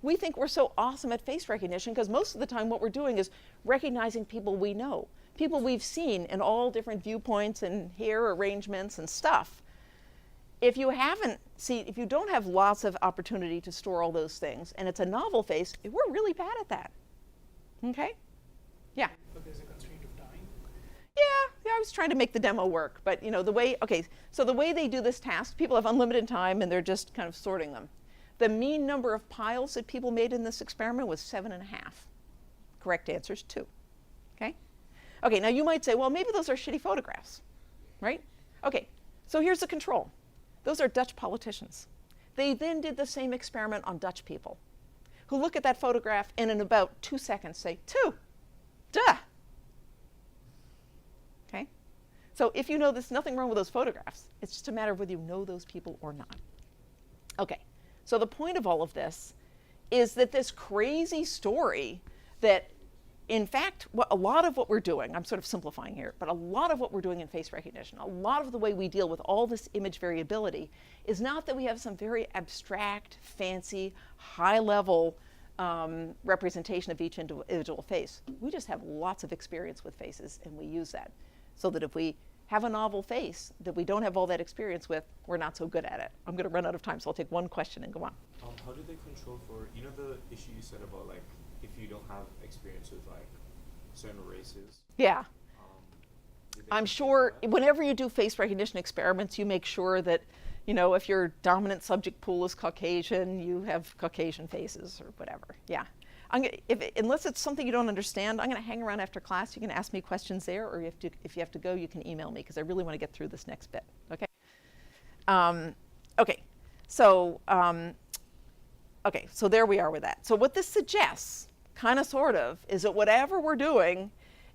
We think we're so awesome at face recognition because most of the time what we're doing is recognizing people we know, people we've seen in all different viewpoints and hair arrangements and stuff. If you don't have lots of opportunity to store all those things, and it's a novel face, we're really bad at that. Okay? Yeah. But there's a constraint of time. Yeah, I was trying to make the demo work, but so the way they do this task, people have unlimited time and they're just kind of sorting them. The mean number of piles that people made in this experiment was 7.5. Correct answer is 2. Okay? Okay, now you might say, well, maybe those are shitty photographs, right? Okay, so here's the control. Those are Dutch politicians. They then did the same experiment on Dutch people who look at that photograph and in about 2 seconds say, 2, duh. Okay? So if you know there's nothing wrong with those photographs, it's just a matter of whether you know those people or not. Okay, so the point of all of this is that this crazy story that, in fact, a lot of what we're doing, I'm sort of simplifying here, but a lot of what we're doing in face recognition, a lot of the way we deal with all this image variability is not that we have some very abstract, fancy, high-level representation of each individual face. We just have lots of experience with faces, and we use that. So that if we have a novel face that we don't have all that experience with, we're not so good at it. I'm going to run out of time, so I'll take one question and go on. How do they control for, the issue you said about, like, if you don't have experience with, like, certain races? Yeah. I'm sure whenever you do face recognition experiments, you make sure that, if your dominant subject pool is Caucasian, you have Caucasian faces or whatever. Yeah. Unless it's something you don't understand, I'm going to hang around after class. You can ask me questions there, or if you have to go, you can email me, because I really want to get through this next bit. Okay? Okay. So there we are with that. So what this suggests, kind of sort of, is that whatever we're doing,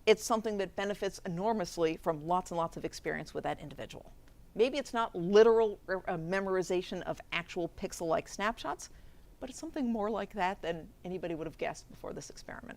it's something that benefits enormously from lots and lots of experience with that individual. Maybe it's not literal memorization of actual pixel-like snapshots, but it's something more like that than anybody would have guessed before this experiment.